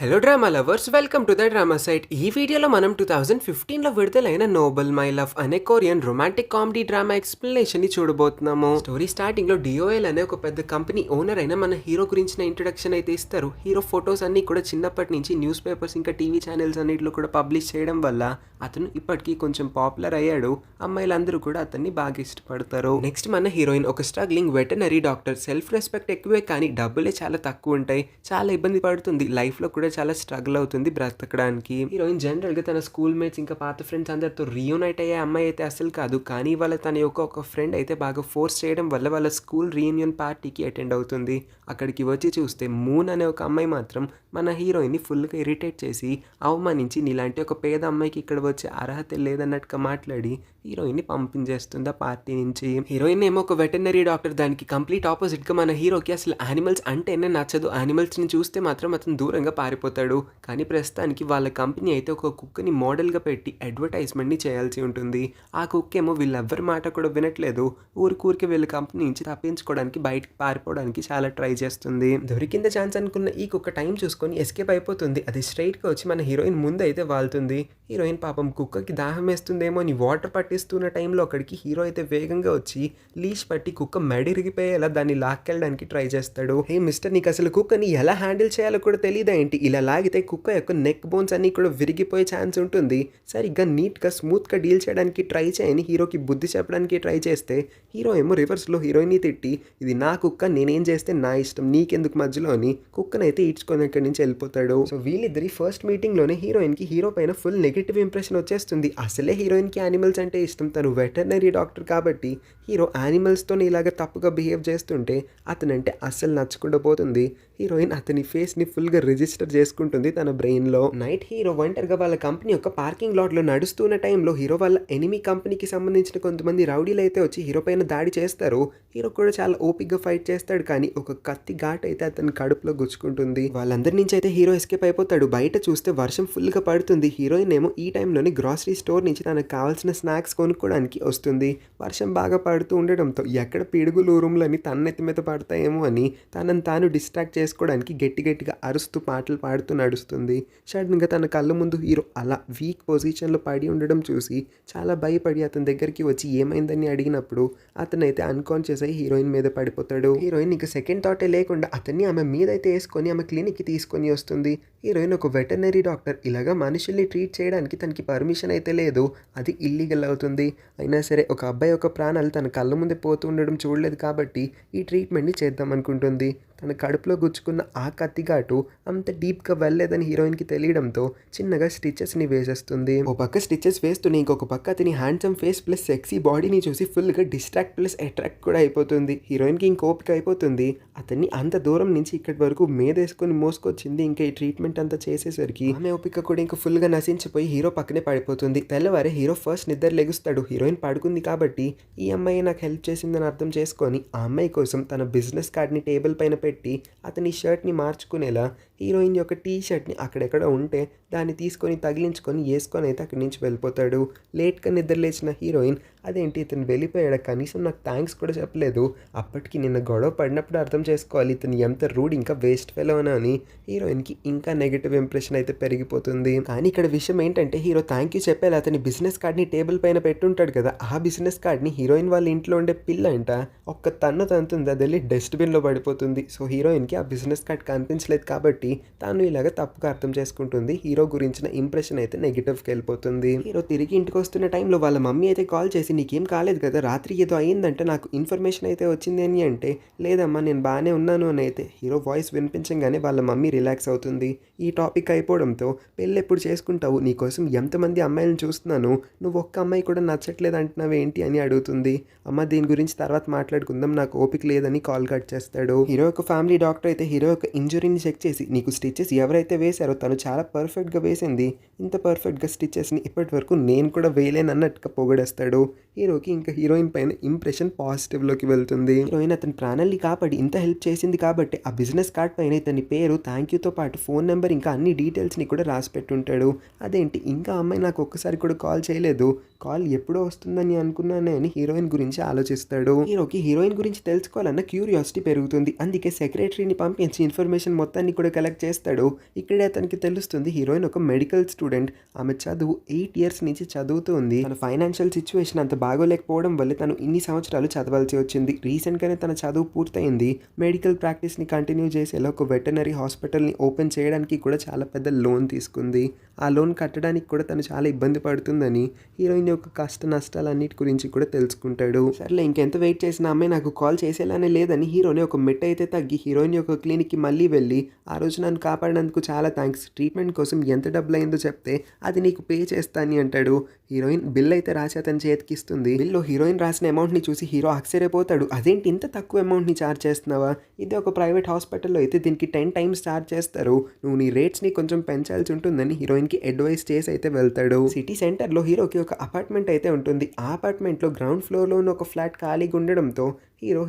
Hello drama lovers, welcome to the drama site. ఈ వీడియోలో మనం 2015లో విడుదలైన నోబెల్ మై లవ్ అనే Korean romantic comedy drama explanation ని చూడబోతున్నాము. స్టోరీ స్టార్టింగ్ లో డిఓఎల్ అనే ఒక పెద్ద కంపెనీ ఓనర్ అయిన మన హీరో గురించిన ఇంట్రొడక్షన్ అయితే ఇస్తారు. హీరో ఫొటోస్ అన్ని కూడా చిన్నప్పటి నుంచి న్యూస్ పేపర్స్ ఇంకా టీవీ ఛానల్స్ అన్నిటిలో కూడా పబ్లిష్ చేయడం వల్ల అతను ఇప్పటికీ కొంచెం పాపులర్ అయ్యాడు. అమ్మాయిలందరూ కూడా అతన్ని బాగా ఇష్టపడతారు. నెక్స్ట్ మన హీరోయిన్ ఒక struggling veterinary doctor. Self respect ఎక్కువే కానీ డబ్బులే చాలా తక్కువ ఉంటాయి. చాలా ఇబ్బంది పడుతుంది. లైఫ్ లో కూడా చాలా స్ట్రగుల్ అవుతుంది బ్రతకడానికి. హీరోయిన్ జనరల్ గా తన స్కూల్ మేట్స్ ఇంకా పాత ఫ్రెండ్స్ అందరితో రీయూనైట్ అయ్యే అమ్మాయి అయితే అసలు కాదు. కానీ వాళ్ళ తన యొక్క ఒక ఫ్రెండ్ అయితే బాగా ఫోర్స్ చేయడం వల్ల వాళ్ళ స్కూల్ రీయూనియన్ పార్టీకి అటెండ్ అవుతుంది. అక్కడికి వచ్చి చూస్తే మూన్ అనే ఒక అమ్మాయి మాత్రం మన హీరోయిన్ ని ఫుల్ గా ఇరిటేట్ చేసి అవమానించి నీలాంటి ఒక పేద అమ్మాయికి ఇక్కడ వచ్చే అర్హత లేదన్నట్టుగా మాట్లాడి హీరోయిన్ ని పంపించేస్తుంది ఆ పార్టీ నుంచి. హీరోయిన్ ఏమో ఒక వెటనరీ డాక్టర్. దానికి కంప్లీట్ ఆపోజిట్ గా మన హీరోకి అసలు యానిమల్స్ అంటేనే నచ్చదు. యానిమల్స్ ని చూస్తే మాత్రం అతను దూరంగా పారిపోతాడు. కానీ ప్రస్తుతానికి వాళ్ళ కంపెనీ అయితే ఒక కుక్కని మోడల్గా పెట్టి అడ్వర్టైజ్మెంట్ని చేయాల్సి ఉంటుంది. ఆ కుక్క ఏమో వీళ్ళెవ్వరి మాట కూడా వినట్లేదు. ఊరికి వీళ్ళ కంపెనీ నుంచి తప్పించుకోవడానికి బయటకు పారిపోవడానికి చాలా ట్రై చేస్తుంది. దొరికింద ఛాన్స్ అనుకున్న ఈ కుక్క టైం చూసుకొని ఎస్కేప్ అయిపోతుంది. అది స్ట్రైట్గా వచ్చి మన హీరోయిన్ ముందు అయితే వాళ్తుంది. హీరోయిన్ పాపం కుక్కకి దాహం వేస్తుందేమో అని వాటర్ పట్టిస్తున్న టైంలో అక్కడికి హీరో అయితే వేగంగా వచ్చి లీష్ పట్టి కుక్క మెడిరిగిపోయేలా దాన్ని లాక్కెళ్ళడానికి ట్రై చేస్తాడు. హే మిస్టర్, నీకు అసలు కుక్కని ఎలా హ్యాండిల్ చేయాలో కూడా తెలియదా ఏంటి? ఇలా లాగితే కుక్క యొక్క నెక్ బోన్స్ అన్ని కూడా విరిగిపోయే ఛాన్స్ ఉంటుంది. సరిగ్గా నీట్గా స్మూత్గా డీల్ చేయడానికి ట్రై చేయని హీరోకి బుద్ధి చెప్పడానికి ట్రై చేస్తే హీరో ఏమో రివర్స్లో హీరోయిన్ని తిట్టి ఇది నా కుక్క, నేనేం చేస్తే నా ఇష్టం, నీకెందుకు మధ్యలో అని కుక్కనైతే ఈడ్చుకొని ఇక్కడి నుంచి వెళ్ళిపోతాడు. సో వీళ్ళిద్దరి ఫస్ట్ మీటింగ్లోనే హీరోయిన్కి హీరో పైన ఫుల్ నెగిటివ్ ఇంప్రెషన్ వచ్చేస్తుంది. అసలే హీరోయిన్కి యానిమల్స్ అంటే ఇష్టం. తను వెటర్నరీ డాక్టర్ కాబట్టి హీరో యానిమల్స్తో ఇలాగ తప్పుగా బిహేవ్ చేస్తుంటే అతనంటే అస్సలు నచ్చకుండా పోతుంది. హీరోయిన్ అతని ఫేస్ని ఫుల్గా రిజిస్టర్ చేసుకుంటుంది తన బ్రెయిన్లో. నైట్ హీరో ఒంటరిగా వాళ్ళ కంపెనీ యొక్క పార్కింగ్ లాట్లో నడుస్తున్న టైంలో హీరో వాళ్ళ ఎనిమీ కంపెనీకి సంబంధించిన కొంతమంది రౌడీలు అయితే వచ్చి హీరో పైన దాడి చేస్తారు. హీరో కూడా చాలా ఓపిక్గా ఫైట్ చేస్తాడు. కానీ ఒక కత్తి ఘాట్ అయితే అతని కడుపులో గుచ్చుకుంటుంది. వాళ్ళందరి నుంచి అయితే హీరో ఎస్కేప్ అయిపోతాడు. బయట చూస్తే వర్షం ఫుల్గా పడుతుంది. హీరోయిన్ ఏమో ఈ టైంలోని గ్రాసరీ స్టోర్ నుంచి తనకు కావాల్సిన స్నాక్స్ కొనుక్కోవడానికి వస్తుంది. వర్షం బాగా పడుతూ ఉండడంతో ఎక్కడ పిడుగులు ఉరుములని తన్నెత్తి మీద పడతాయేమో అని తనని తాను డిస్ట్రాక్ట్ చేసుకోవడానికి గట్టిగా అరుస్తూ పాటలు పాడుతూ నడుస్తుంది. సడన్గా తన కళ్ళ ముందు హీరో అలా వీక్ పొజిషన్లో పడి ఉండడం చూసి చాలా భయపడి అతని దగ్గరికి వచ్చి ఏమైందని అడిగినప్పుడు అతనైతే అన్కాన్షియస్ అయ్యి హీరోయిన్ మీద పడిపోతాడు. హీరోయిన్ ఇంకా సెకండ్ థాటే లేకుండా అతన్ని ఆమె మీద అయితే వేసుకొని ఆమె క్లినిక్కి తీసుకొని వస్తుంది. హీరోయిన్ ఒక వెటర్నరీ డాక్టర్. ఇలాగా మనుషుల్ని ట్రీట్ చేయడానికి తనకి పర్మిషన్ అయితే లేదు, అది ఇల్లీగల్ అవుతుంది. అయినా సరే ఒక అబ్బాయి యొక్క ప్రాణాలు తన కళ్ళ ముందే పోతూ ఉండడం చూడలేదు కాబట్టి ఈ ట్రీట్మెంట్ని చేద్దాం అనుకుంటుంది. తన కడుపులో గుచ్చుకున్న ఆ కత్తిఘాటు అంత డీప్గా వెళ్ళలేదని హీరోయిన్కి తెలియడంతో చిన్నగా స్టిచెస్ని వేసేస్తుంది. ఒక పక్క స్టిచెస్ వేస్తూనే ఇంకొక పక్క అతని హ్యాండ్సమ్ ఫేస్ ప్లస్ సెక్సీ బాడీని చూసి ఫుల్గా డిస్ట్రాక్ట్ ప్లస్ అట్రాక్ట్ కూడా అయిపోతుంది. హీరోయిన్కి ఇంకోపిక అయిపోతుంది. అతన్ని అంత దూరం నుంచి ఇక్కడి వరకు మేదేసుకొని మోసుకొచ్చింది. ఇంకా ఈ ట్రీట్మెంట్ అంతా చేసేసరికి ఆమె ఓపిక కూడా ఇంకా ఫుల్గా నశించిపోయి హీరో పక్కనే పడిపోతుంది. తెల్లవారే హీరో ఫస్ట్ నిద్ర లెగుస్తాడు. హీరోయిన్ పడుకుంది కాబట్టి ఈ అమ్మాయి నాకు హెల్ప్ చేసిందని అర్థం చేసుకొని ఆ అమ్మాయి కోసం తన బిజినెస్ కార్డ్ని టేబుల్ పైన పెట్టి అతని షర్ట్ని మార్చుకునేలా హీరోయిన్ యొక్క టీ షర్ట్ని అక్కడెక్కడ ఉంటే దాన్ని తీసుకొని తగిలించుకొని వేసుకొని అయితే అక్కడి నుంచి వెళ్ళిపోతాడు. లేట్గా నిద్ర లేచిన హీరోయిన్ అదేంటి ఇతను వెళ్ళిపోయాడు, కనీసం నాకు థ్యాంక్స్ కూడా చెప్పలేదు, అప్పటికి నిన్న గొడవ పడినప్పుడు అర్థం చేసుకోవాలి ఇతను ఎంత రూడ్ ఇంకా వేస్ట్ ఫెలో అని హీరోయిన్కి ఇంకా నెగిటివ్ ఇంప్రెషన్ అయితే పెరిగిపోతుంది. కానీ ఇక్కడ విషయం ఏంటంటే హీరో థ్యాంక్ యూ చెప్పేలా అతని బిజినెస్ కార్డ్ని టేబుల్ పైన పెట్టుంటాడు కదా, ఆ బిజినెస్ కార్డ్ని హీరోయిన్ వాళ్ళ ఇంట్లో ఉండే పిల్ల అంట ఒక్క తన్ను తంతుంది, అది వెళ్ళి డస్ట్బిన్లో పడిపోతుంది. సో హీరోయిన్కి ఆ బిజినెస్ కార్డ్ కనిపించలేదు కాబట్టి తాను ఇలాగ తప్పుగా అర్థం చేసుకుంటుంది. హీరో గురించిన ఇంప్రెషన్ అయితే నెగిటివ్కి వెళ్ళిపోతుంది. హీరో తిరిగి ఇంటికి వస్తున్న టైంలో వాళ్ళ మమ్మీ అయితే కాల్ చేసి నీకేం కాలేదు కదా, రాత్రి ఏదో అయ్యిందంటే నాకు ఇన్ఫర్మేషన్ అయితే వచ్చింది అని అంటే లేదమ్మా నేను బాగానే ఉన్నాను అని అయితే హీరో వాయిస్ వినిపించగానే వాళ్ళ మమ్మీ రిలాక్స్ అవుతుంది. ఈ టాపిక్ అయిపోవడంతో పెళ్ళి ఎప్పుడు చేసుకుంటావు, నీకోసం ఎంతమంది అమ్మాయిలను చూస్తున్నాను, నువ్వు ఒక్క అమ్మాయి కూడా నచ్చట్లేదు అంటున్నావు ఏంటి అని అడుగుతుంది. అమ్మ దీని గురించి తర్వాత మాట్లాడుకుందాం, నాకు ఓపిక లేదని కాల్ కట్ చేస్తాడు. హీరో యొక్క ఫ్యామిలీ డాక్టర్ అయితే హీరో యొక్క ఇంజురీని చెక్ చేసి నీకు స్టిచెస్ ఎవరైతే వేశారో తను చాలా పర్ఫెక్ట్గా వేసింది, ఇంత పర్ఫెక్ట్గా స్టిచెస్ని ఇప్పటి వరకు నేను కూడా వేయలేనన్నట్టుగా పొగడేస్తాడు. హీరోకి ఇంకా హీరోయిన్ పైన ఇంప్రెషన్ పాజిటివ్లోకి వెళ్తుంది. హీరోయిన్ అతని ప్రాణాన్ని కాపాడి ఇంత హెల్ప్ చేసింది కాబట్టి ఆ బిజినెస్ కార్డ్ పైన ఇతని పేరు థ్యాంక్ యూతో పాటు ఫోన్ నెంబర్ ఇంకా అన్ని డీటెయిల్స్ని కూడా రాసి పెట్టుంటాడు. అదేంటి ఇంకా అమ్మాయి నాకు ఒక్కసారి కూడా కాల్ చేయలేదు, కాల్ ఎప్పుడో వస్తుందని అనుకున్నానే అని హీరోయిన్ గురించి ఆలోచిస్తాడు. హీరోకి హీరోయిన్ గురించి తెలుసుకోవాలన్న క్యూరియాసిటీ పెరుగుతుంది. అందుకే సెక్రటరీని పంపించి ఇన్ఫర్మేషన్ మొత్తాన్ని కూడా కలెక్ట్ చేస్తాడు. ఇక్కడే అతనికి తెలుస్తుంది హీరోయిన్ ఒక మెడికల్ స్టూడెంట్. ఆమె చదువు 8 years నుంచి చదువుతూ ఉంది. తన ఫైనాన్షియల్ సిచ్యువేషన్ అంత బాగోలేకపోవడం వల్ల తను ఇన్ని సంవత్సరాలు చదవాల్సి వచ్చింది. రీసెంట్గానే తన చదువు పూర్తయింది. మెడికల్ ప్రాక్టీస్ని కంటిన్యూ చేసేలా ఒక వెటర్నరీ హాస్పిటల్ని ఓపెన్ చేయడానికి కూడా చాలా పెద్ద లోన్ తీసుకుంది. ఆ లోన్ కట్టడానికి కూడా తను చాలా ఇబ్బంది పడుతుందని హీరోయిన్ యొక్క కష్ట నష్టాలన్నిటి గురించి కూడా తెలుసుకుంటాడు. సర్లే ఇంకెంత వెయిట్ చేసిన అమ్మాయి నాకు కాల్ చేసేలానే లేదని హీరోని ఒక మెట్టు అయితే తగ్గి హీరోయిన్ యొక్క క్లినిక్కి మళ్ళీ వెళ్ళి ఆ రోజు నన్ను కాపాడినందుకు చాలా థ్యాంక్స్, ట్రీట్మెంట్ కోసం ఎంత డబ్బులు అయిందో చెప్తే అది నీకు పే చేస్తాను అంటాడు. హీరోయిన్ బిల్ అయితే రాసి అతని చేతికి ఇస్తుంది. బిల్లో హీరోయిన్ రాసిన అమౌంట్ని చూసి హీరో ఆశ్చర్యపోతాడు. అదేంటి ఇంత తక్కువ అమౌంట్ని ఛార్జ్ చేస్తున్నావా? ఇది ఒక ప్రైవేట్ హాస్పిటల్లో అయితే దీనికి 10 times ఛార్జ్ చేస్తారు. నువ్వు నీ రేట్స్ని కొంచెం పెంచాల్సి ఉంటుందని హీరోయిన్కి అడ్వైస్ చేసి అయితే వెళ్తాడు. సిటీ సెంటర్లో హీరోకి ఒక అపార్ట్మెంట్ అయితే ఉంటుంది. ఆ అపార్ట్మెంట్లో గ్రౌండ్ ఫ్లోర్లో ఉన్న ఒక ఫ్లాట్ ఖాళీగా ఉండడంతో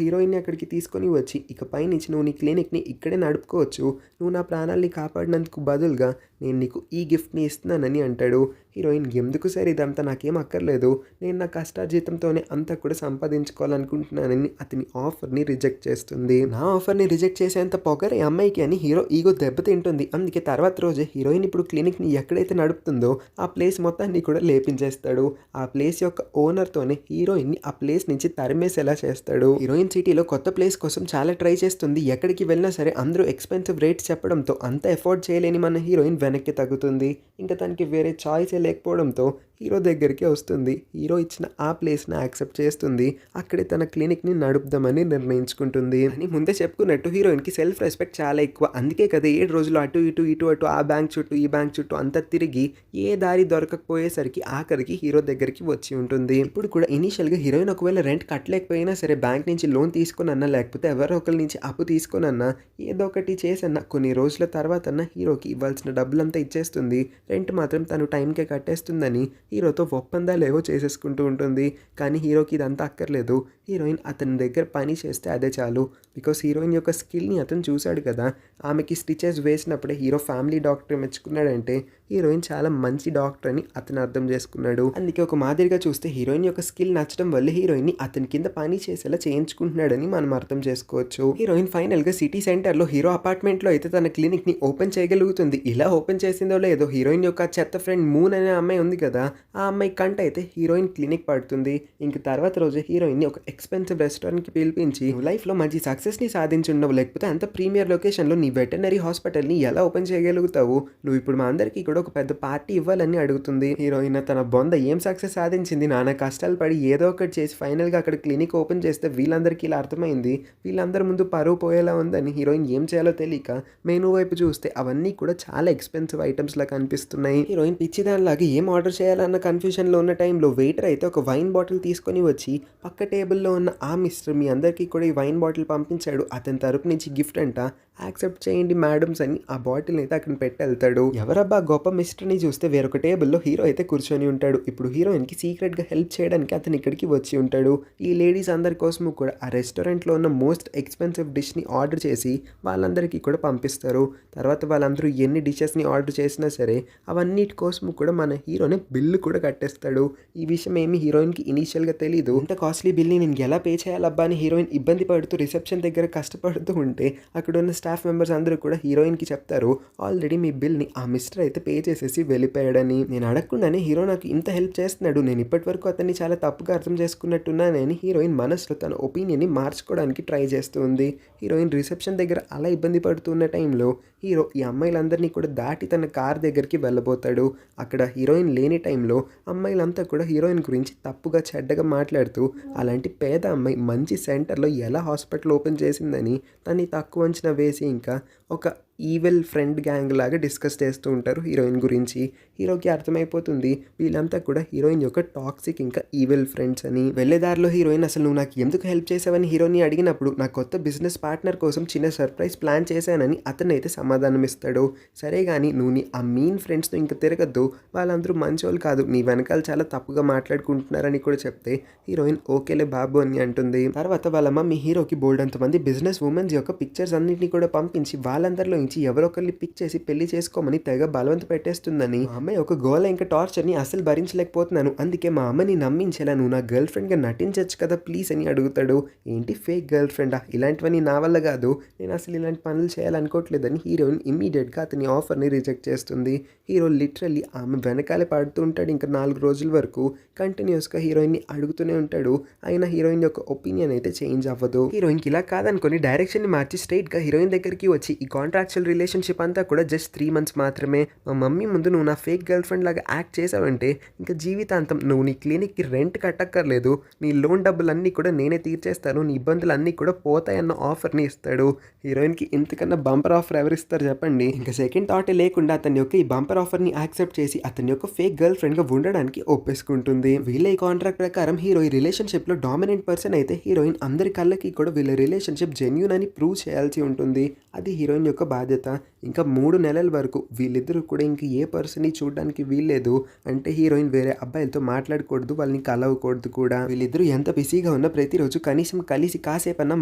హీరోయిన్ని అక్కడికి తీసుకొని వచ్చి ఇక పైనుంచి నువ్వు నీ క్లినిక్ని ఇక్కడే నడుపుకోవచ్చు, నువ్వు నా ప్రాణాలని కాపాడినందుకు బదులుగా నేను నీకు ఈ గిఫ్ట్ని ఇస్తున్నానని అంటాడు. హీరోయిన్ ఎందుకు సార్ ఇదంతా, నాకేం అక్కర్లేదు, నేను నా కష్టార్జితంతోనే అంతా కూడా సంపాదించుకోవాలనుకుంటున్నానని అతని ఆఫర్ని రిజెక్ట్ చేస్తుంది. నా ఆఫర్ని రిజెక్ట్ చేసేంత పొగరే అమ్మాయికి అని హీరో ఈగో దెబ్బతింటుంది. అందుకే తర్వాత రోజే హీరోయిన్ ఇప్పుడు క్లినిక్ని ఎక్కడైతే నడుపుతుందో ఆ ప్లేస్ మొత్తాన్ని కూడా లేపించేస్తాడు. ఆ ప్లేస్ యొక్క ఓనర్తోనే హీరోయిన్ని ఆ ప్లేస్ నుంచి తరిమేసేలా చేస్తాడు. హీరోయిన్ సిటీలో కొత్త ప్లేస్ కోసం చాలా ట్రై చేస్తుంది. ఎక్కడికి వెళ్ళినా సరే అందరూ ఎక్స్పెన్సివ్ రేట్స్ చెప్పడంతో అంత ఎఫోర్డ్ చేయలేని మన హీరోయిన్ వెనక్కి తగ్గుతుంది. ఇంకా తనకి వేరే చాయిసే లేకపోవడంతో హీరో దగ్గరికి వస్తుంది. హీరో ఇచ్చిన ఆ ప్లేస్ని యాక్సెప్ట్ చేస్తుంది. అక్కడే తన క్లినిక్ని నడుపుదామని నిర్ణయించుకుంటుంది. అని ముందే చెప్పుకున్నట్టు హీరోయిన్కి సెల్ఫ్ రెస్పెక్ట్ చాలా ఎక్కువ. అందుకే కదా 7 రోజులు అటు ఇటు ఆ బ్యాంక్ చుట్టూ ఈ బ్యాంక్ చుట్టూ అంతా తిరిగి ఏ దారి దొరకకపోయేసరికి ఆఖరికి హీరో దగ్గరికి వచ్చి ఉంటుంది. ఇప్పుడు కూడా ఇనీషియల్గా హీరోయిన్ ఒకవేళ రెంట్ కట్టలేకపోయినా సరే బ్యాంక్ నుంచి లోన్ తీసుకునన్నా లేకపోతే ఎవరో ఒకరి నుంచి అప్పు తీసుకునన్నా ఏదో ఒకటి చేసన్నా కొన్ని రోజుల తర్వాత హీరోకి ఇవ్వాల్సిన డబ్బులంతా ఇచ్చేస్తుంది. రెంట్ మాత్రం తను టైంకే కట్టేస్తుందని హీరోతో ఒప్పందాలు ఏవో చేసేసుకుంటూ ఉంటుంది. కానీ హీరోకి ఇదంతా అక్కర్లేదు. హీరోయిన్ అతని దగ్గర పని చేస్తే అదే చాలు. బికాస్ హీరోయిన్ యొక్క స్కిల్ని అతను చూశాడు కదా. ఆమెకి స్టిచెస్ వేసినప్పుడే హీరో ఫ్యామిలీ డాక్టర్ మెచ్చుకున్నాడంటే హీరోయిన్ చాలా మంచి డాక్టర్ అని అతను అర్థం చేసుకున్నాడు. అందుకే ఒక మాదిరిగా చూస్తే హీరోయిన్ యొక్క స్కిల్ నచ్చడం వల్ల హీరోయిన్ని అతని కింద పని చేసేలా చేయించుకుంటున్నాడని మనం అర్థం చేసుకోవచ్చు. హీరోయిన్ ఫైనల్గా సిటీ సెంటర్లో హీరో అపార్ట్మెంట్లో అయితే తన క్లినిక్ని ఓపెన్ చేయగలుగుతుంది. ఇలా ఓపెన్ చేసిందో లేదో హీరోయిన్ యొక్క చెత్త ఫ్రెండ్ మూన్ అనే అమ్మాయి ఉంది కదా, ఆ అమ్మాయి కంట అయితే హీరోయిన్ క్లినిక్ పడుతుంది. ఇంక తర్వాత రోజు హీరోయిన్ని ఒక ఎక్స్పెన్సివ్ రెస్టారెంట్కి పిలిపించి లైఫ్లో మంచి సక్సెస్ని సాధించుండవు, లేకపోతే అంత ప్రీమియర్ లొకేషన్లో నీ వెటర్నరీ హాస్పిటల్ని ఎలా ఓపెన్ చేయగలుగుతావు, నువ్వు ఇప్పుడు మా అందరికీ కూడా ఒక పెద్ద పార్టీ ఇవ్వాలని అడుగుతుంది. హీరోయిన్ తన బొంద ఏం సక్సెస్ సాధించింది, నానా కష్టాలు పడి ఏదో ఒకటి చేసి ఫైనల్గా అక్కడ క్లినిక్ ఓపెన్ చేస్తే వీళ్ళందరికీ ఇలా అర్థమైంది, వీళ్ళందరి ముందు పరువు పోయేలా ఉందని హీరోయిన్ ఏం చేయాలో తెలియక మెనూ వైపు చూస్తే అవన్నీ కూడా చాలా ఎక్స్పెన్సివ్ ఐటమ్స్ లా కనిపిస్తున్నాయి. హీరోయిన్ పిచ్చిదానిలాగా ఏం ఆర్డర్ చేయాలన్న కన్ఫ్యూజన్లో ఉన్న టైంలో వెయిటర్ అయితే ఒక వైన్ బాటిల్ తీసుకొని వచ్చి పక్క టేబుల్లో ఉన్న ఆ మిస్టర్ మీ అందరికీ కూడా ఈ వైన్ బాటిల్ పంపించాడు, అతని తరపు నుంచి గిఫ్ట్ అంట, యాక్సెప్ట్ చేయండి మేడమ్స్ అని ఆ బాటిల్ని అయితే అక్కడ పెట్టి వెళ్తాడు. ఎవరబ్బా గొప్ప మిస్టర్ని చూస్తే వేరొక టేబుల్లో హీరో అయితే కూర్చొని ఉంటాడు. ఇప్పుడు హీరోయిన్కి సీక్రెట్గా హెల్ప్ చేయడానికి అతను ఇక్కడికి వచ్చి ఉంటాడు. ఈ లేడీస్ అందరి కోసము కూడా ఆ రెస్టారెంట్లో ఉన్న మోస్ట్ ఎక్స్పెన్సివ్ డిష్ని ఆర్డర్ చేసి వాళ్ళందరికీ కూడా పంపిస్తారు. తర్వాత వాళ్ళందరూ ఎన్ని డిషెస్ని ఆర్డర్ చేసినా సరే అవన్నిటి కోసము కూడా మన హీరోని బిల్లు కూడా కట్టేస్తాడు. ఈ విషయం ఏమి హీరోయిన్కి ఇనీషియల్గా తెలీదు. ఇంత కాస్ట్లీ బిల్ని నేను ఎలా పే చేయాలబ్బా అని హీరోయిన్ ఇబ్బంది పడుతూ రిసెప్షన్ దగ్గర కష్టపడుతూ ఉంటే అక్కడ ఉన్న స్టాఫ్ మెంబర్స్ అందరూ కూడా హీరోయిన్కి చెప్తారు, ఆల్రెడీ మీ బిల్ని ఆ మిస్టర్ అయితే పే చేసేసి వెళ్ళిపోయాడని. నేను అడగకుండానే హీరో నాకు ఇంత హెల్ప్ చేస్తున్నాడు, నేను ఇప్పటి వరకు అతన్ని చాలా తప్పుగా అర్థం చేసుకున్నట్టున్నానని హీరోయిన్ మనసులో తన ఒపీనియన్ని మార్చుకోవడానికి ట్రై చేస్తూ ఉంది. హీరోయిన్ రిసెప్షన్ దగ్గర అలా ఇబ్బంది పడుతున్న టైంలో హీరో ఈ అమ్మాయిలందరినీ కూడా దాటి తన కార్ దగ్గరికి వెళ్ళబోతాడు. అక్కడ హీరోయిన్ లేని టైంలో అమ్మాయిలంతా కూడా హీరోయిన్ గురించి తప్పుగా చెడ్డగా మాట్లాడుతూ అలాంటి పేద అమ్మాయి మంచి సెంటర్లో ఎలా హాస్పిటల్ ఓపెన్ చేసిందని తన్ని తక్కువ అంచనా వేసి ఇంకా ఒక ఈవిల్ ఫ్రెండ్ గ్యాంగ్ లాగా డిస్కస్ చేస్తూ ఉంటారు హీరోయిన్ గురించి. హీరోకి అర్థమైపోతుంది వీళ్ళంతా కూడా హీరోయిన్ యొక్క టాక్సిక్ ఇంకా ఈవిల్ ఫ్రెండ్స్ అని. వెళ్ళేదారిలో హీరోయిన్ అసలు నువ్వు నాకు ఎందుకు హెల్ప్ చేసావని హీరోని అడిగినప్పుడు నా కొత్త బిజినెస్ పార్ట్నర్ కోసం చిన్న సర్ప్రైజ్ ప్లాన్ చేశానని అతనైతే సమాధానం ఇస్తాడు. సరే కానీ నువ్వు నీ ఆ మీన్ ఫ్రెండ్స్తో ఇంకా తిరగద్దు, వాళ్ళందరూ మంచోళ్ళు కాదు, నీ వెనకాల చాలా తప్పుగా మాట్లాడుకుంటున్నారని కూడా చెప్తే హీరోయిన్ ఓకేలే బాబు అని అంటుంది. తర్వాత వాళ్ళ మమ్మీ హీరోకి బోల్డ్ అంతమంది బిజినెస్ ఉమెన్స్ యొక్క పిక్చర్స్ అన్నింటినీ కూడా పంపించి వాళ్ళందరిలో నుంచి ఎవరో ఒకరిని పిక్ చేసి పెళ్లి చేసుకోమని తెగ బలవంత పెట్టేస్తుందని. మా అమ్మాయి ఒక గోల ఇంకా టార్చర్ని అసలు భరించలేకపోతున్నాను, అందుకే మా అమ్మని నమ్మించేలా నువ్వు నా గర్ల్ ఫ్రెండ్గా నటించచ్చు కదా ప్లీజ్ అని అడుగుతాడు. ఏంటి ఫేక్ గర్ల్ ఫ్రెండా, ఇలాంటివన్నీ నా వల్ల కాదు, నేను అసలు ఇలాంటి పనులు చేయాలనుకోవట్లేదని హీరోయిన్ ఇమ్మీడియట్గా అతని ఆఫర్ని రిజెక్ట్ చేస్తుంది. హీరో లిటరల్లీ ఆమె వెనకాలే పడుతూ ఉంటాడు. ఇంకా 4 రోజుల వరకు కంటిన్యూస్గా హీరోయిన్ని అడుగుతూనే ఉంటాడు. అయినా హీరోయిన్ యొక్క ఒపీనియన్ అయితే చేంజ్ అవ్వదు. హీరోయిన్కి ఇలా కాదనుకొని డైరెక్షన్ని మార్చి స్ట్రైట్గా హీరోయిన్ దగ్గరికి వచ్చి ఈ కాంట్రాక్చువల్ రిలేషన్షిప్ అంతా కూడా జస్ట్ 3 months మాత్రమే. మా మమ్మీ ముందు నువ్వు నా ఫేక్ గర్ల్ ఫ్రెండ్ లాగా యాక్ట్ చేసావంటే ఇంకా జీవితాంతం నువ్వు నీ క్లినిక్కి రెంట్ కట్టక్కర్లేదు, నీ లోన్ డబ్బులన్నీ కూడా నేనే తీర్చేస్తాను, నీ ఇబ్బందులన్నీ కూడా పోతాయన్న ఆఫర్ని ఇస్తాడు. హీరోయిన్కి ఇంతకన్నా బంపర్ ఆఫర్ ఎవరిస్తారు చెప్పండి. ఇంకా సెకండ్ థాటే లేకుండా అతని యొక్క ఈ బంపర్ ఆఫర్ని యాక్సెప్ట్ చేసి అతని యొక్క ఫేక్ గర్ల్ ఫ్రెండ్గా ఉండడానికి ఒప్పేసుకుంటుంది. వీళ్ళ ఈ కాంట్రాక్ట్ ప్రకారం హీరో ఈ రిలేషన్షిప్లో డామినెంట్ పర్సన్ అయితే హీరోయిన్ అందరి కళ్ళకి కూడా వీళ్ళ రిలేషన్షిప్ జెన్యూన్ అని ప్రూవ్ చేయాల్సి ఉంటుంది. అది హీరోయిన్ యొక్క బాధ్యత. ఇంకా 3 నెలల వరకు వీళ్ళిద్దరూ కూడా ఇంక ఏ పర్సన్ని చూడడానికి వీల్లేదు. అంటే హీరోయిన్ వేరే అబ్బాయిలతో మాట్లాడకూడదు, వాళ్ళని కలవకూడదు కూడా. వీళ్ళిద్దరూ ఎంత బిజీగా ఉన్నా ప్రతిరోజు కనీసం కలిసి కాసేపన్నా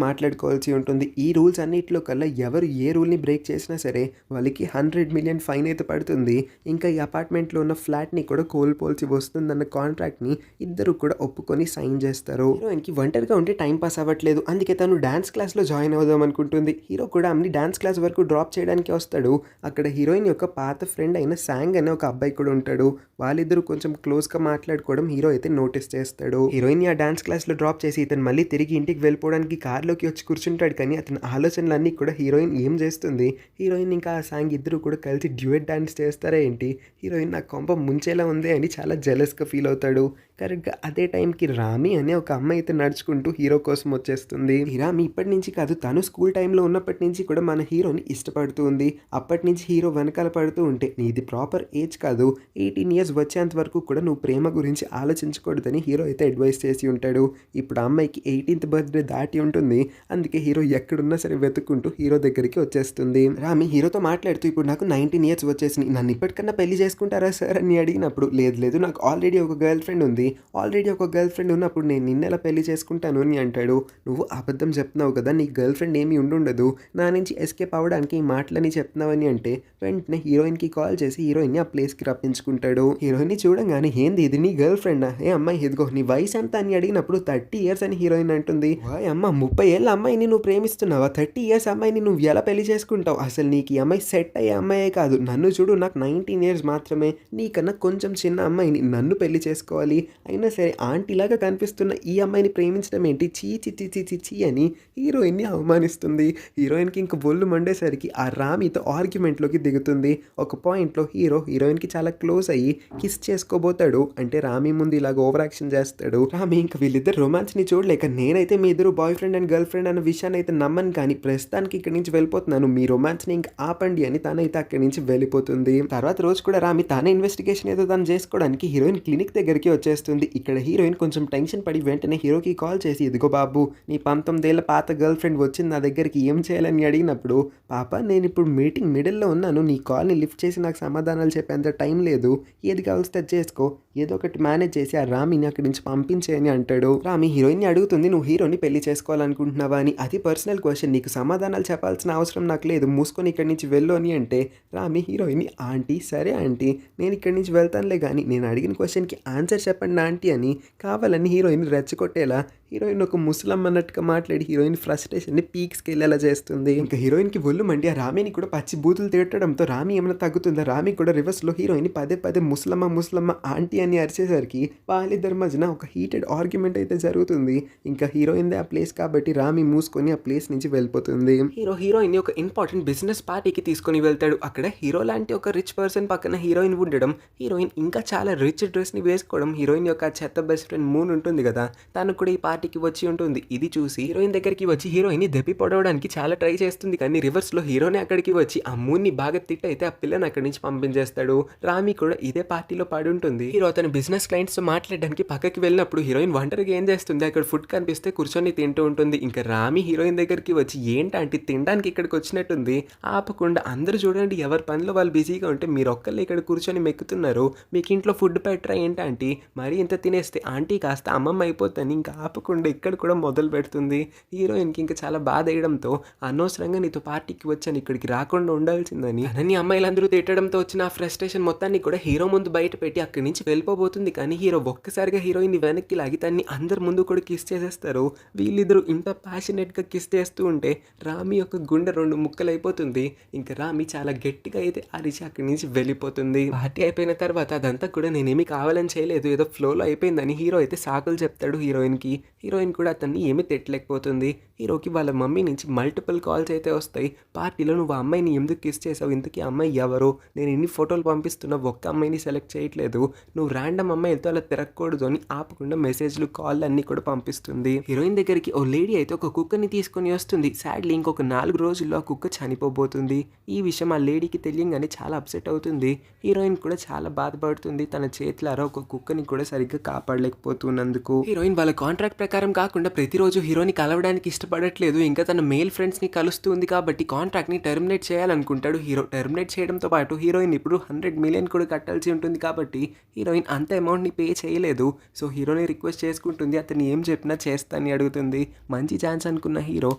మాట్లాడుకోవాల్సి ఉంటుంది. ఈ రూల్స్ అన్నిటిలో కల్లా ఎవరు ఏ రూల్ని బ్రేక్ చేసినా సరే వాళ్ళకి 100 million ఫైన్ అయితే పడుతుంది. ఇంకా ఈ అపార్ట్మెంట్లో ఉన్న ఫ్లాట్ని కూడా కోల్పోల్సి వస్తుందన్న కాంట్రాక్ట్ని ఇద్దరు కూడా ఒప్పుకొని సైన్ చేస్తారు. హీరోయిన్కి ఒంటరిగా ఉంటే టైం పాస్ అవ్వట్లేదు, అందుకే తను డాన్స్ క్లాస్లో జాయిన్ అవుదాం అనుకుంటుంది. హీరో కూడా ఆమెని డాన్స్ క్లాస్ వరకు డ్రాప్ చేయడానికి వస్తాడు. అక్కడ హీరోయిన్ యొక్క పాత ఫ్రెండ్ అయిన సాంగ్ అనే ఒక అబ్బాయి కూడా ఉంటాడు. వాళ్ళిద్దరూ కొంచెం క్లోజ్గా మాట్లాడుకోవడం హీరో అయితే నోటీస్ చేస్తాడు. హీరోయిన్ ఆ డాన్స్ క్లాస్లో డ్రాప్ చేసి ఇతను మళ్ళీ తిరిగి ఇంటికి వెళ్ళిపోవడానికి కార్లోకి వచ్చి కూర్చుంటాడు. కానీ అతని ఆలోచనలన్నీ కూడా హీరోయిన్ ఏం చేస్తుంది, హీరోయిన్ ఇంకా ఆ సాంగ్ ఇద్దరు కూడా కలిసి డ్యూయట్ డాన్స్ చేస్తారా ఏంటి, హీరోయిన్ నా కొంప ముంచేలా ఉంది అని చాలా జెలస్గా ఫీల్ అవుతాడు. కరెక్ట్గా అదే టైంకి రామి అనే ఒక అమ్మాయి అయితే నడుచుకుంటూ హీరో కోసం వచ్చేస్తుంది. ఈ రామి ఇప్పటి నుంచి కాదు, తను స్కూల్ టైంలో ఉన్నప్పటి నుంచి కూడా మన హీరోని ఇష్టపడుతూ ఉంది. అప్పటి నుంచి హీరో వెనకాల పడుతూ ఉంటే నీది ప్రాపర్ ఏజ్ కాదు, 18 years వచ్చేంత వరకు కూడా నువ్వు ప్రేమ గురించి ఆలోచించకూడదని హీరో అయితే అడ్వైస్ చేసి ఉంటాడు. ఇప్పుడు ఆ అమ్మాయికి 18th birthday దాటి ఉంటుంది. అందుకే హీరో ఎక్కడున్నా సరే వెతుక్కుంటూ హీరో దగ్గరికి వచ్చేస్తుంది. రామి హీరోతో మాట్లాడుతూ ఇప్పుడు నాకు 19 years వచ్చేసింది, నన్ను ఇప్పటికన్నా పెళ్లి చేసుకుంటారా సార్ అని అడిగినప్పుడు లేదు లేదు నాకు ఆల్రెడీ ఒక గర్ల్ ఫ్రెండ్ ఉంది, ఆల్రెడీ ఒక గర్ల్ ఫ్రెండ్ ఉన్నప్పుడు నేను నిన్నెలా పెళ్లి చేసుకుంటాను అని అంటాడు. నువ్వు అబద్ధం చెప్తున్నావు కదా, నీ గర్ల్ ఫ్రెండ్ ఏమీ ఉండుండదు, నా నుంచి ఎస్కేప్ అవ్వడానికి ఈ మాటలని చెప్తున్నావని అంటే వెంటనే హీరోయిన్కి కాల్ చేసి హీరోయిన్ని ఆ ప్లేస్కి రప్పించుకుంటాడు. హీరోయిన్ని చూడంగానే ఏంది ఇది నీ గర్ల్ ఫ్రెండా, ఏ అమ్మాయి ఇదిగో నీ వయసు ఎంత అని అడిగినప్పుడు 30 years అని హీరోయిన్ అంటుంది. అమ్మ 30 ఏళ్ళ అమ్మాయిని నువ్వు ప్రేమిస్తున్నావా, 30 years అమ్మాయిని నువ్వు ఎలా పెళ్లి చేసుకుంటావు, అసలు నీకు ఈ అమ్మాయి సెట్ అయ్యే అమ్మాయే కాదు, నన్ను చూడు నాకు 19 years మాత్రమే, నీకన్నా కొంచెం చిన్న అమ్మాయిని నన్ను పెళ్లి చేసుకోవాలి, అయినా సరే ఆంటీలాగా కనిపిస్తున్న ఈ అమ్మాయిని ప్రేమించడం ఏంటి, చీ చీ చీ చీ చీ చీ అని హీరోయిన్ని అవమానిస్తుంది. హీరోయిన్కి ఇంక బొల్లు మండేసరికి ఆ రామితో ఆర్గ్యుమెంట్లోకి దిగుతుంది. ఒక పాయింట్లో హీరో హీరోయిన్కి చాలా క్లోజ్ అయ్యి కిస్ చేసుకోబోతాడు. అంటే రామి ముందు ఇలాగ ఓవర్ యాక్షన్ చేస్తాడు. రామి ఇంకా వీళ్ళిద్దరు రొమాన్స్ని చూడలేక నేనైతే మీ ఇద్దరు boy friend and girl friend అన్న విషయాన్ని అయితే నమ్మను, కానీ ప్రస్తుతానికి ఇక్కడి నుంచి వెళ్ళిపోతున్నాను, మీ రొమాన్స్ని ఇంకా ఆపండి అని తనైతే అక్కడి నుంచి వెళ్ళిపోతుంది. తర్వాత రోజు కూడా రామి తానే ఇన్వెస్టిగేషన్ ఏదో తను చేసుకోవడానికి హీరోయిన్ క్లినిక్ దగ్గరికి వచ్చేస్తుంది. ఇక్కడ హీరోయిన్ కొంచెం టెన్షన్ పడి వెంటనే హీరోకి కాల్ చేసి ఇదిగో బాబు నీ 19 ఏళ్ల పాత గర్ల్ ఫ్రెండ్ వచ్చింది నా దగ్గరికి, ఏం చేయాలని అడిగినప్పుడు పాప నేను ఇప్పుడు మీటింగ్ మిడిల్లో ఉన్నాను, నీ కాల్ని లిఫ్ట్ చేసి నాకు సమాధానాలు చెప్పేంత టైం లేదు, ఏది కావాల్సి చేసుకో, ఏదో ఒకటి మేనేజ్ చేసి ఆ రామిని అక్కడి నుంచి పంపించేయని అంటాడు. రామి హీరోయిన్ని అడుగుతుంది నువ్వు హీరోని పెళ్లి చేసుకోవాలనుకుంటున్నావా అని, అది పర్సనల్ క్వశ్చన్, నీకు సమాధానాలు చెప్పాల్సిన అవసరం నాకు లేదు, మూసుకొని ఇక్కడి నుంచి వెళ్ళు అని అంటే రామి హీరోయిన్ని ఆంటీ సరే ఆంటీ నేను ఇక్కడి నుంచి వెళ్తానులే కానీ నేను అడిగిన క్వశ్చన్కి ఆన్సర్ చెప్పండి ఆంటీ అని కావాలని హీరోయిన్ రెచ్చగొట్టేలా హీరోయిన్ ఒక ముసలమ్మ అన్నట్టుగా మాట్లాడి హీరోయిన్ ఫ్రస్ట్రేషన్ని పీక్స్కి వెళ్ళేలా చేస్తుంది. ఇంకా హీరోయిన్కి ఒళ్ళు మండి ఆ రామిని కూడా పచ్చి బూతులు తిట్టడంతో రామి ఏమైనా తగ్గుతుందా, రామి కూడా రివర్స్లో హీరోయిన్ పదే పదే ముసలమ్మ ముసలమ్మ ఆంటీ అని అరిచేసరికి వాళ్ళిద్దరి మధ్యన ఒక హీటెడ్ ఆర్గ్యుమెంట్ అయితే జరుగుతుంది. ఇంకా హీరోయిన్దే ఆ ప్లేస్ కాబట్టి రామి మూసుకొని ఆ ప్లేస్ నుంచి వెళ్ళిపోతుంది. హీరోయిన్ ఒక ఇంపార్టెంట్ బిజినెస్ పార్టీకి తీసుకొని వెళ్తాడు. అక్కడ హీరో లాంటి ఒక రిచ్ పర్సన్ పక్కన హీరోయిన్ ఉండడం, హీరోయిన్ ఇంకా చాలా రిచ్ డ్రెస్ని వేసుకోవడం, హీరోయిన్ యొక్క చెత్త బెస్ట్ ఫ్రెండ్ మూన్ ఉంటుంది కదా తను కూడా ఈ పార్టీకి వచ్చి ఉంటుంది. ఇది చూసి హీరోయిన్ దగ్గరికి వచ్చి హీరోయిన్ దెబ్బి పొడవడానికి చాలా ట్రై చేస్తుంది. కానీ రివర్స్లో హీరోనే అక్కడికి వచ్చి ఆ మూన్ని బాగా తిట్టయితే ఆ పిల్లని అక్కడి నుంచి పంపించేస్తాడు. రామి కూడా ఇదే పార్టీలో పడి ఉంటుంది. హీరో తన బిజినెస్ క్లయింట్స్తో మాట్లాడడానికి పక్కకి వెళ్ళినప్పుడు హీరోయిన్ ఒంటరిగా ఏం చేస్తుంది, అక్కడ ఫుడ్ కనిపిస్తే కూర్చొని తింటూ ఉంటుంది. ఇంకా రామి హీరోయిన్ దగ్గరికి వచ్చి ఏంటంటే తినడానికి ఇక్కడికి వచ్చినట్టుంది, ఆపకుండా అందరూ చూడండి ఎవరి పనిలో వాళ్ళు బిజీగా ఉంటే మీరు ఒక్కళ్ళు ఇక్కడ కూర్చొని మెక్కుతున్నారు, మీకు ఇంట్లో ఫుడ్ పెట్టరా ఏంటంటే మరీ ఇంత తినేస్తే ఆంటీ కాస్త అమ్మమ్మ అయిపోతుంది, ఇంకా ఆపకుండా ఆగకుండా ఇక్కడ కూడా మొదలు పెడుతుంది. హీరోయిన్కి ఇంకా చాలా బాధ వేయడంతో అనవసరంగా నీతో పార్టీకి వచ్చాను, ఇక్కడికి రాకుండా ఉండాల్సిందని అనని అమ్మాయిలందరూ తిట్టడంతో వచ్చిన ఆ ఫ్రస్ట్రేషన్ మొత్తాన్ని కూడా హీరో ముందు బయట పెట్టి అక్కడి నుంచి వెళ్ళిపోబోతుంది. కానీ హీరో ఒక్కసారిగా హీరోయిన్ వెనక్కి లాగి తన్ని అందరి ముందు కూడా కిస్ చేసేస్తారు. వీళ్ళిద్దరూ ఇంత ప్యాషనేట్గా కిస్ చేస్తూ ఉంటే రామి యొక్క గుండె 2 ముక్కలైపోతుంది. ఇంకా రామి చాలా గట్టిగా అయితే అరిచి అక్కడి నుంచి వెళ్ళిపోతుంది. పార్టీ అయిపోయిన తర్వాత అదంతా కూడా నేనేమి కావాలని చేయలేదు, ఏదో ఫ్లోలో అయిపోయిందని హీరో అయితే సాకులు చెప్తాడు హీరోయిన్కి. హీరోయిన్ కూడా అతన్ని ఏమీ తిట్టలేకపోతుంది. హీరోకి వాళ్ళ మమ్మీ నుంచి మల్టిపుల్ కాల్స్ అయితే వస్తాయి. పార్టీలో నువ్వు ఆ అమ్మాయిని ఎందుకు కిస్ చేసావు, ఇంతకీ అమ్మాయి ఎవరు, నేను ఎన్ని ఫోటోలు పంపిస్తున్నా ఒక్క అమ్మాయిని సెలెక్ట్ చేయట్లేదు, నువ్వు ర్యాండమ్ అమ్మాయిలతో అలా తిరగకూడదు అని ఆపకుండా మెసేజ్లు కాల్ అన్నీ కూడా పంపిస్తుంది. హీరోయిన్ దగ్గరికి ఓ లేడీ అయితే ఒక కుక్కని తీసుకొని వస్తుంది. సాడ్లీ ఇంకొక 4 రోజుల్లో ఆ కుక్క చనిపోబోతుంది. ఈ విషయం ఆ లేడీకి తెలియంగానే చాలా అప్సెట్ అవుతుంది. హీరోయిన్ కూడా చాలా బాధపడుతుంది, తన చేతులారా ఒక కుక్కని కూడా సరిగ్గా కాపాడలేకపోతున్నందుకు. హీరోయిన్ వాళ్ళ కాంట్రాక్ట్ ప్రకారం కాకుండా ప్రతిరోజు హీరోని కలవడానికి ఇష్టపడట్లేదు. ఇంకా తన మేల్ ఫ్రెండ్స్ని కలుస్తుంది కాబట్టి కాంట్రాక్ట్ని టెర్మినేట్ చేయాలనుకుంటాడు హీరో. టెర్మినేట్ చేయడంతో పాటు హీరోయిన్ ఇప్పుడు 100 మిలియన్ కూడా కట్టాల్సి ఉంటుంది కాబట్టి హీరోయిన్ అంత అమౌంట్ని పే చేయలేదు. సో హీరోని రిక్వెస్ట్ చేసుకుంటుంది, అతను ఏం చెప్పినా చేస్తానని అడుగుతుంది. మంచి ఛాన్స్ అనుకున్న హీరో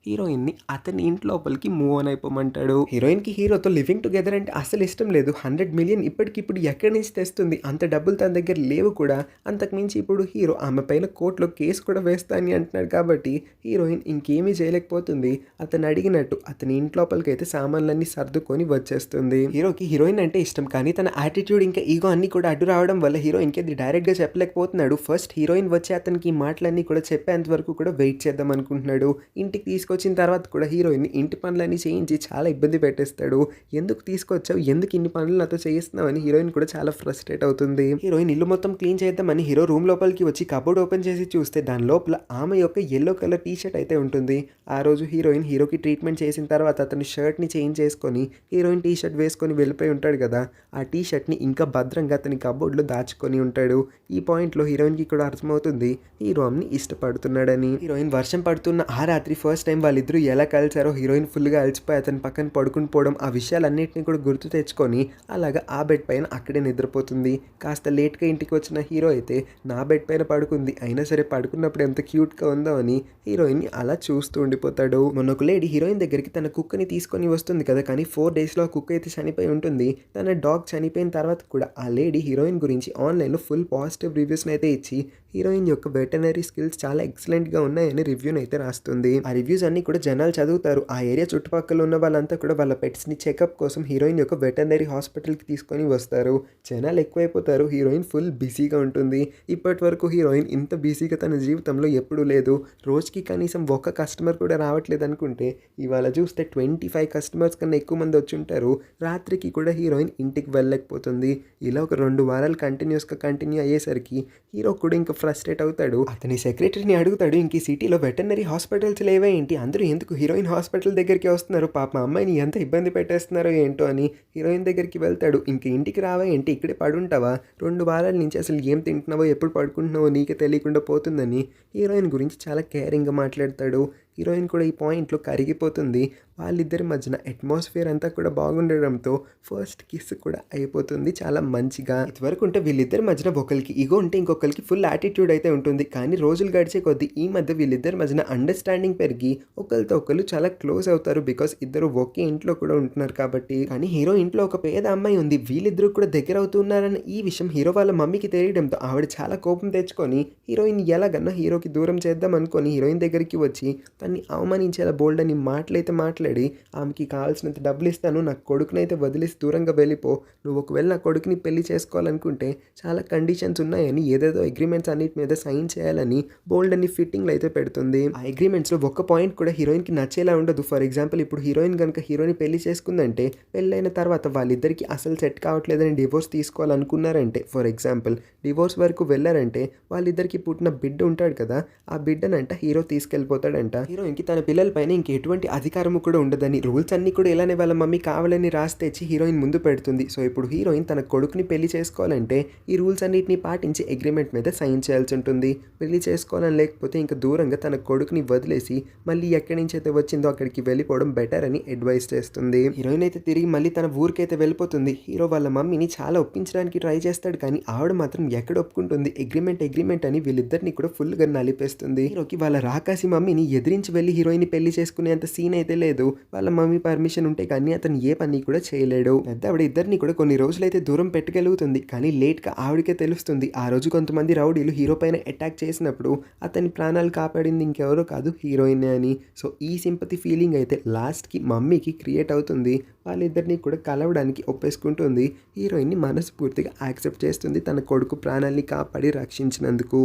హీరోయిన్ని అతని ఇంటి లోపలికి మూవ్ ఆన్ అయిపోమంటాడు. హీరోయిన్కి హీరోతో లివింగ్ టుగెదర్ అంటే అసలు ఇష్టం లేదు. 100 మిలియన్ ఇప్పటికిప్పుడు ఎక్కడి నుంచి తెస్తుంది, అంత డబ్బులు తన దగ్గర లేవు కూడా. అంతకుమించి ఇప్పుడు హీరో ఆమె పైన కోర్టులో కేసు కూడా వేస్తా అని అంటున్నాడు కాబట్టి హీరోయిన్ ఇంకేమీ చేయలేకపోతుంది. అతను అడిగినట్టు అతని ఇంటి లోపలికి అయితే సామాన్లన్నీ సర్దుకొని వచ్చేస్తుంది. హీరోకి హీరోయిన్ అంటే ఇష్టం, కానీ తన యాటిట్యూడ్ ఇంకా ఈగో అన్ని కూడా అడ్డు రావడం వల్ల హీరోయిన్కి అది డైరెక్ట్గా చెప్పలేకపోతున్నాడు. ఫస్ట్ హీరోయిన్ వచ్చి అతనికి ఈ మాటలన్నీ కూడా చెప్పేంత వరకు కూడా వెయిట్ చేద్దాం అనుకుంటున్నాడు. ఇంటికి తీసుకొచ్చిన తర్వాత కూడా హీరోయిన్ ఇంటి పనులన్నీ చేయించి చాలా ఇబ్బంది పెట్టేస్తాడు. ఎందుకు తీసుకొచ్చావు, ఎందుకు ఇన్ని పనులు నాతో చేయిస్తున్నావు అని హీరోయిన్ కూడా చాలా ఫ్రస్ట్రేట్ అవుతుంది. హీరోయిన్ ఇల్లు మొత్తం క్లీన్ చేద్దామని హీరో రూమ్ లోపలికి వచ్చి కబోర్డ్ ఓపెన్ చేసి చూస్తే దాని లోపల ఆమె యొక్క ఎల్లో కలర్ టీ షర్ట్ అయితే ఉంటుంది. ఆ రోజు హీరోయిన్ హీరోకి ట్రీట్మెంట్ చేసిన తర్వాత అతని షర్ట్ని చేంజ్ చేసుకొని హీరోయిన్ టీ షర్ట్ వేసుకొని వెళ్ళిపోయి ఉంటాడు కదా, ఆ టీ షర్ట్ని ఇంకా భద్రంగా అతని కబోర్డ్లో దాచుకొని ఉంటాడు. ఈ పాయింట్లో హీరోయిన్కి కూడా అర్థమవుతుంది హీరో ఆమెని ఇష్టపడుతున్నాడని. హీరోయిన్ వర్షం పడుతున్న ఆ రాత్రి ఫస్ట్ టైం వాళ్ళిద్దరూ ఎలా కలిసారో హీరోయిన్ ఫుల్గా అలసిపోయి అతని పక్కన పడుకుని పోవడం, ఆ విషయాలన్నింటినీ కూడా గుర్తు తెచ్చుకొని అలాగా ఆ బెడ్ పైన అక్కడే నిద్రపోతుంది. కాస్త లేట్గా ఇంటికి వచ్చిన హీరో అయితే నా బెడ్ పైన పడుకుంది, అయినా సరే పడుకున్నప్పుడు ఎంత క్యూట్గా ఉందో అని హీరోయిన్ని అలా చూస్తూ ఉండిపోతాడు. మొన్న ఒక లేడీ హీరోయిన్ దగ్గరికి తన కుక్కని తీసుకొని వస్తుంది కదా, కానీ 4 డేస్లో ఆ కుక్క అయితే చనిపోయి ఉంటుంది. తన డాగ్ చనిపోయిన తర్వాత కూడా ఆ లేడీ హీరోయిన్ గురించి ఆన్లైన్లో ఫుల్ పాజిటివ్ రివ్యూస్ని అయితే ఇచ్చి హీరోయిన్ యొక్క వెటనరీ స్కిల్స్ చాలా ఎక్సలెంట్గా ఉన్నాయని రివ్యూని అయితే రాస్తుంది. ఆ రివ్యూస్ అన్ని కూడా జనాలు చదువుతారు. ఆ ఏరియా చుట్టుపక్కల ఉన్న వాళ్ళంతా కూడా వాళ్ళ పెట్స్ని చెకప్ కోసం హీరోయిన్ యొక్క వెటనరీ హాస్పిటల్కి తీసుకొని వస్తారు. జనాలు ఎక్కువైపోతారు. హీరోయిన్ ఫుల్ బిజీగా ఉంటుంది. ఇప్పటి వరకు హీరోయిన్ ఇంత బిజీగా తన జీవితంలో ఎప్పుడూ లేదు. రోజుకి కనీసం ఒక్క కస్టమర్ కూడా రావట్లేదు అనుకుంటే ఇవాళ చూస్తే 25 కస్టమర్స్ కన్నా ఎక్కువ మంది వచ్చి ఉంటారు. రాత్రికి కూడా హీరోయిన్ ఇంటికి వెళ్ళలేకపోతుంది. ఇలా ఒక 2 వారాలు కంటిన్యూ అయ్యేసరికి హీరో కూడా ఇంకా ఫ్రస్ట్రేట్ అవుతాడు. అతని సెక్రటరీని అడుగుతాడు, ఇంక ఈ సిటీలో వెటనరీ హాస్పిటల్స్ లేవే ఏంటి, అందరూ ఎందుకు హీరోయిన్ హాస్పిటల్ దగ్గరికి వస్తున్నారు, పాప అమ్మాయిని ఎంత ఇబ్బంది పెట్టేస్తున్నారో ఏంటో అని హీరోయిన్ దగ్గరికి వెళ్తాడు. ఇంక ఇంటికి రావా ఏంటి, ఇక్కడే పడుంటావా, 2 వారాల నుంచి అసలు ఏం తింటున్నావో ఎప్పుడు పడుకుంటున్నావో నీకే తెలియకుండా పోతుందని హీరోయిన్ గురించి చాలా కేరింగ్గా మాట్లాడతాడు. హీరోయిన్ కూడా ఈ పాయింట్లో కరిగిపోతుంది. వాళ్ళిద్దరి మధ్యన అట్మాస్ఫియర్ అంతా కూడా బాగుండడంతో ఫస్ట్ కిస్ కూడా అయిపోతుంది చాలా మంచిగా. ఇదివరకు ఉంటే వీళ్ళిద్దరి మధ్యన ఒకరికి ఈగో ఉంటే ఇంకొకరికి ఫుల్ యాటిట్యూడ్ అయితే ఉంటుంది. కానీ రోజులు గడిచే కొద్దీ ఈ మధ్య వీళ్ళిద్దరి మధ్యన అండర్స్టాండింగ్ పెరిగి ఒకరితో ఒకరు చాలా క్లోజ్ అవుతారు. బికాస్ ఇద్దరు ఒకే ఇంట్లో కూడా ఉంటున్నారు కాబట్టి. కానీ హీరో ఇంట్లో ఒక పేద అమ్మాయి ఉంది, వీళ్ళిద్దరూ కూడా దగ్గర అవుతున్నారని ఈ విషయం హీరో వాళ్ళ మమ్మీకి తెలియడంతో ఆవిడ చాలా కోపం తెచ్చుకొని హీరోయిన్ ఎలాగన్నా హీరోకి దూరం చేద్దాం అనుకొని హీరోయిన్ దగ్గరికి వచ్చి తన్ని అవమానించేలా బోల్డ్ అని మాటలైతే మాట్లాడి ఆమెకి కావాల్సినంత డబ్బులు ఇస్తాను, నా కొడుకునైతే వదిలేసి దూరంగా వెళ్ళిపో, నువ్వు ఒకవేళ నా కొడుకుని పెళ్లి చేసుకోవాలనుకుంటే చాలా కండిషన్స్ ఉన్నాయని ఏదేదో అగ్రిమెంట్స్ అన్నిటి మీద సైన్ చేయాలని బోల్డ్ అని ఫిట్టింగ్లు అయితే పెడుతుంది. ఆ అగ్రిమెంట్స్లో ఒక్క పాయింట్ కూడా హీరోయిన్కి నచ్చేలా ఉండదు. ఫర్ ఎగ్జాంపుల్ ఇప్పుడు హీరోయిన్ కనుక హీరోని పెళ్లి చేసుకుందంటే పెళ్ళైన తర్వాత వాళ్ళిద్దరికి అసలు సెట్ కావట్లేదని డివోర్స్ తీసుకోవాలనుకున్నారంటే, ఫర్ ఎగ్జాంపుల్ డివోర్స్ వరకు వెళ్ళారంటే వాళ్ళిద్దరికి పుట్టిన బిడ్డ ఉంటాడు కదా, ఆ బిడ్డనంట హీరో తీసుకెళ్ళిపోతాడంట. హీరోయిన్కి తన పిల్లల పైన ఇంక ఎటువంటి అధికారము కూడా కూడా ఉండదని రూల్స్ అన్నీ కూడా ఇలానే వాళ్ళ మమ్మీ కావాలని రాసి తెచ్చి హీరోయిన్ ముందు పెడుతుంది. సో ఇప్పుడు హీరోయిన్ తన కొడుకుని పెళ్లి చేసుకోవాలంటే ఈ రూల్స్ అన్నిటిని పాటించి అగ్రిమెంట్ మీద సైన్ చేయాల్సి ఉంటుంది. పెళ్లి చేసుకోవాలని లేకపోతే ఇంకా దూరంగా తన కొడుకుని వదిలేసి మళ్ళీ ఎక్కడి నుంచి అయితే వచ్చిందో అక్కడికి వెళ్ళిపోవడం బెటర్ అని అడ్వైస్ చేస్తుంది. హీరోయిన్ అయితే తిరిగి మళ్ళీ తన ఊరికైతే వెళ్ళిపోతుంది. హీరో వాళ్ళ మమ్మీని చాలా ఒప్పించడానికి ట్రై చేస్తాడు కానీ ఆవిడ మాత్రం ఎక్కడ ఒప్పుకుంటుంది. అగ్రిమెంట్ అని వీళ్ళిద్దరిని కూడా ఫుల్గా నలిపేస్తుంది. హీరోకి వాళ్ళ రాకాసి మమ్మీని ఎదిరించి వెళ్ళి హీరోయిన్ పెళ్లి చేసుకునేంత సీన్ అయితే లేదు. వాళ్ళ మమ్మీ పర్మిషన్ ఉంటే కానీ అతను ఏ పని కూడా చేయలేడు. పెద్ద ఆవిడ ఇద్దరిని కూడా కొన్ని రోజులైతే దూరం పెట్టగలుగుతుంది కానీ లేట్గా ఆవిడకే తెలుస్తుంది. ఆ రోజు కొంతమంది రౌడీలు హీరో పైన అటాక్ చేసినప్పుడు అతని ప్రాణాలు కాపాడింది ఇంకెవరో కాదు హీరోయిన్ అని. సో ఈ సింపతి ఫీలింగ్ అయితే లాస్ట్కి మమ్మీకి క్రియేట్ అవుతుంది. వాళ్ళిద్దరిని కూడా కలవడానికి ఒప్పేసుకుంటుంది. హీరోయిన్ని మనస్ఫూర్తిగా యాక్సెప్ట్ చేస్తుంది తన కొడుకు ప్రాణాలని కాపాడి రక్షించినందుకు.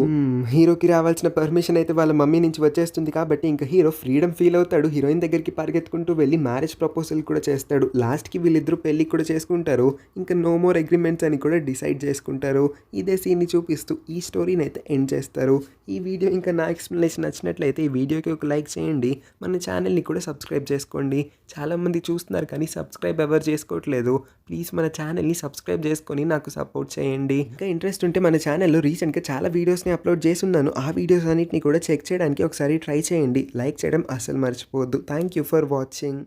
హీరోకి రావాల్సిన పర్మిషన్ అయితే వాళ్ళ మమ్మీ నుంచి వచ్చేస్తుంది కాబట్టి ఇంకా హీరో ఫ్రీడమ్ ఫీల్ అవుతాడు. హీరోయిన్ దగ్గరికి పరిగెత్తుకుంటూ వెళ్ళి మ్యారేజ్ ప్రపోజల్ కూడా చేస్తాడు. లాస్ట్కి వీళ్ళిద్దరూ పెళ్లి కూడా చేసుకుంటారు. ఇంకా నో మోర్ అగ్రిమెంట్స్ అని కూడా డిసైడ్ చేసుకుంటారు. ఇదే సీన్ని చూపిస్తూ ఈ స్టోరీని అయితే ఎండ్ చేస్తారు. ఈ వీడియో ఇంకా నా ఎక్స్ప్లెనేషన్ నచ్చినట్లయితే ఈ వీడియోకి ఒక లైక్ చేయండి. మన ఛానల్ని కూడా సబ్స్క్రైబ్ చేసుకోండి. చాలామంది చూస్తున్నారు కానీ సబ్స్క్రైబ్ ఎవరు చేసుకోవట్లేదు. ప్లీజ్ మన ఛానల్ని సబ్స్క్రైబ్ చేసుకొని నాకు సపోర్ట్ చేయండి. ఇంకా ఇంట్రెస్ట్ ఉంటే మన ఛానల్లో రీసెంట్గా చాలా వీడియోస్ని అప్లోడ్ చేసి ఉన్నాను. ఆ వీడియోస్ అన్నిటిని కూడా చెక్ చేయడానికి ఒకసారి ట్రై చేయండి. లైక్ చేయడం అస్సలు మర్చిపోవద్దు. Thank you for watching.